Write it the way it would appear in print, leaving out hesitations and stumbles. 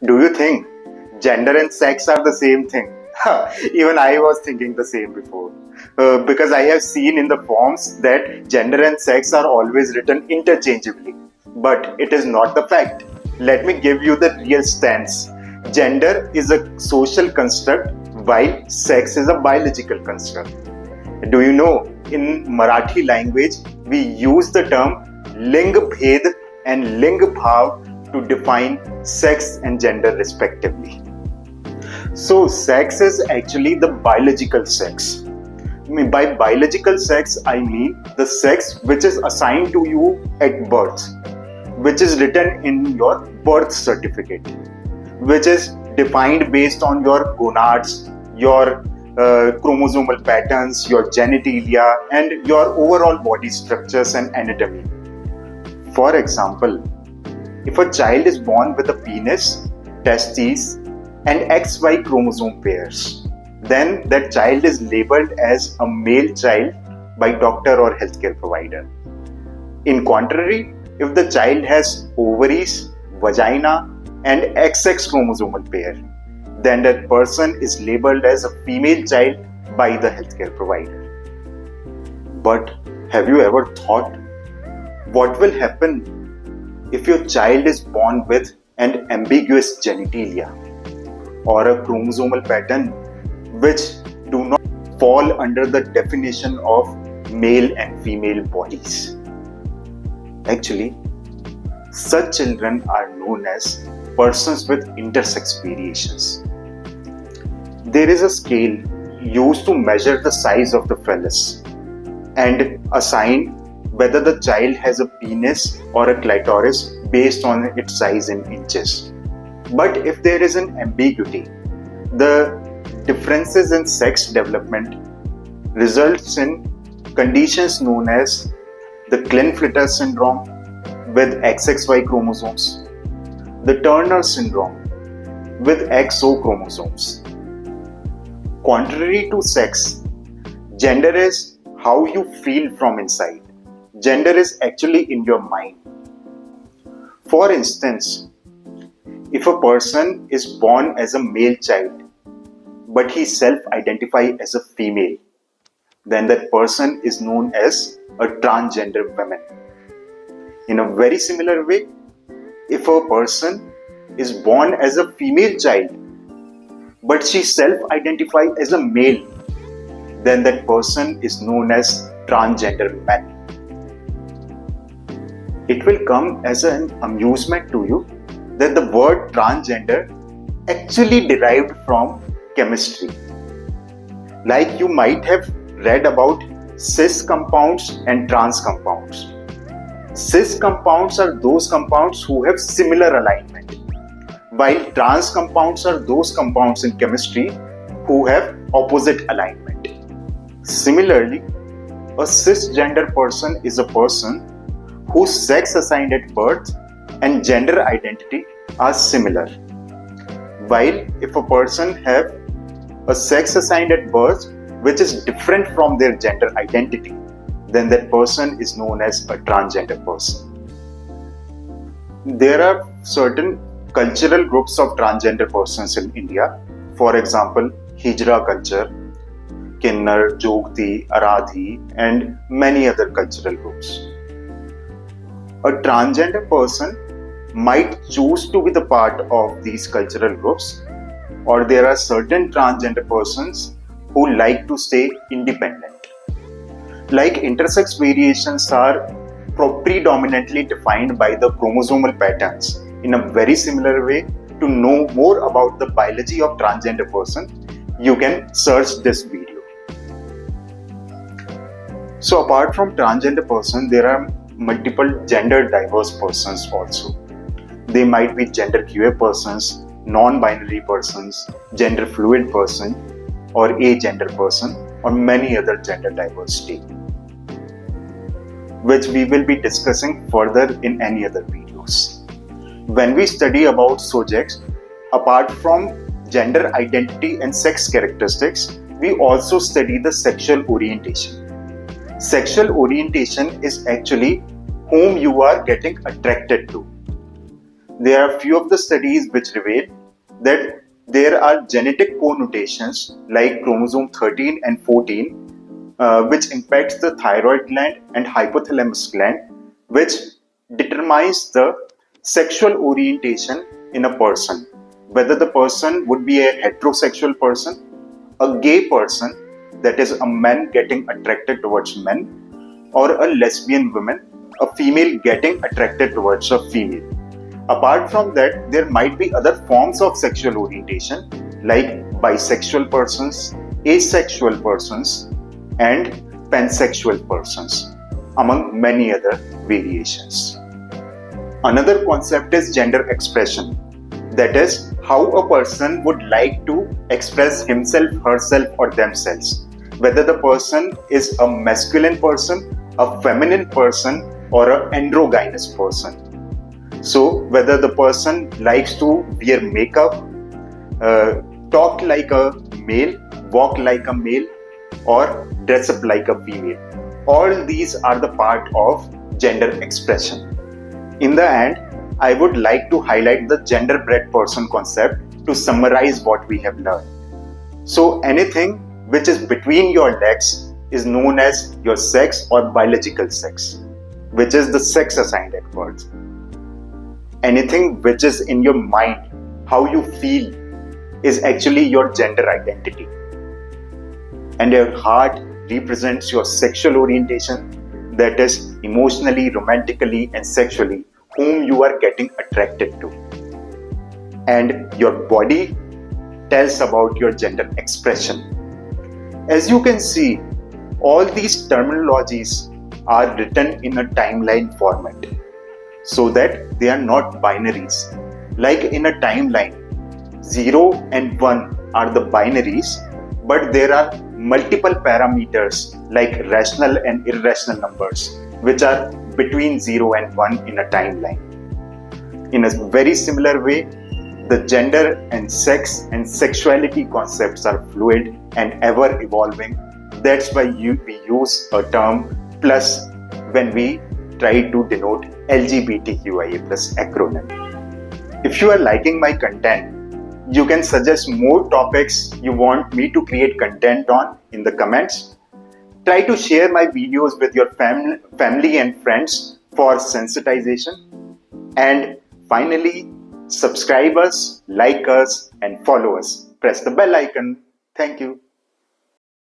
Do you think gender and sex are the same thing? Even I was thinking the same before. Because I have seen in the forms that gender and sex are always written interchangeably. But it is not the fact. Let me give you the real stance. Gender is a social construct while sex is a biological construct. Do you know, in Marathi language, we use the term ling bhed and ling bhav to define sex and gender respectively. So, sex is actually the biological sex. By biological sex, I mean the sex which is assigned to you at birth, which is written in your birth certificate, which is defined based on your gonads, your chromosomal patterns, your genitalia, and your overall body structures and anatomy. For example, if a child is born with a penis, testes, and XY chromosome pairs, then that child is labeled as a male child by doctor or healthcare provider. In contrary, if the child has ovaries, vagina, and XX chromosomal pair, then that person is labeled as a female child by the healthcare provider. But have you ever thought what will happen if your child is born with an ambiguous genitalia or a chromosomal pattern which do not fall under the definition of male and female bodies? Actually, such children are known as persons with intersex variations. There is a scale used to measure the size of the phallus and assign whether the child has a penis or a clitoris based on its size in inches. But if there is an ambiguity, the differences in sex development results in conditions known as the Klinefelter syndrome with XXY chromosomes, the Turner syndrome with XO chromosomes. Contrary to sex, gender is how you feel from inside. Gender is actually in your mind. For instance, if a person is born as a male child but he self-identifies as a female, then that person is known as a transgender woman. In a very similar way, if a person is born as a female child but she self-identifies as a male, then that person is known as transgender man. It will come as an amusement to you that the word transgender actually derived from chemistry. Like you might have read about cis compounds and trans compounds. Cis compounds are those compounds who have similar alignment, while trans compounds are those compounds in chemistry who have opposite alignment. Similarly, a cisgender person is a person whose sex assigned at birth and gender identity are similar. While if a person have a sex assigned at birth which is different from their gender identity, then that person is known as a transgender person. There are certain cultural groups of transgender persons in India. For example, Hijra culture, Kinnar, Jogti, Aradhi, and many other cultural groups. A transgender person might choose to be the part of these cultural groups, or there are certain transgender persons who like to stay independent. Like intersex variations are predominantly defined by the chromosomal patterns. In a very similar way, to know more about the biology of transgender person, you can search this video. So apart from transgender person, there are multiple gender diverse persons also. They might be gender queer persons, non-binary persons, gender fluid person, or agender person, or many other gender diversity, which we will be discussing further in any other videos. When we study about subjects, apart from gender identity and sex characteristics, we also study the sexual orientation. Sexual orientation is actually whom you are getting attracted to. there are few of the studies which reveal that there are genetic connotations like chromosome 13 and 14 which impacts the thyroid gland and hypothalamus gland, which determines the sexual orientation in a person, whether the person would be a heterosexual person, a gay person, that is a man getting attracted towards men, or a lesbian woman, a female getting attracted towards a female. Apart from that, there might be other forms of sexual orientation like bisexual persons, asexual persons, and pansexual persons, among many other variations. Another concept is gender expression. That is how a person would like to express himself, herself, or themselves. Whether the person is a masculine person, a feminine person, or an androgynous person. So, whether the person likes to wear makeup, talk like a male, walk like a male, or dress up like a female. All these are the part of gender expression. In the end, I would like to highlight the gender-bread person concept to summarize what we have learned. So, anything which is between your legs is known as your sex or biological sex, which is the sex assigned at birth. Anything which is in your mind, how you feel, is actually your gender identity. And your heart represents your sexual orientation, that is emotionally, romantically, and sexually, whom you are getting attracted to. And your body tells about your gender expression. As you can see, all these terminologies are written in a timeline format, so that they are not binaries. Like in a timeline, 0 and 1 are the binaries, but there are multiple parameters like rational and irrational numbers, which are between 0 and 1 in a timeline. In a very similar way, the gender and sex and sexuality concepts are fluid and ever evolving. That's why we use a term plus when we try to denote LGBTQIA plus acronym. If you are liking my content, you can suggest more topics you want me to create content on in the comments. Try to share my videos with your family and friends for sensitization. And finally, subscribe us, like us, and follow us. Press the bell icon. Thank you.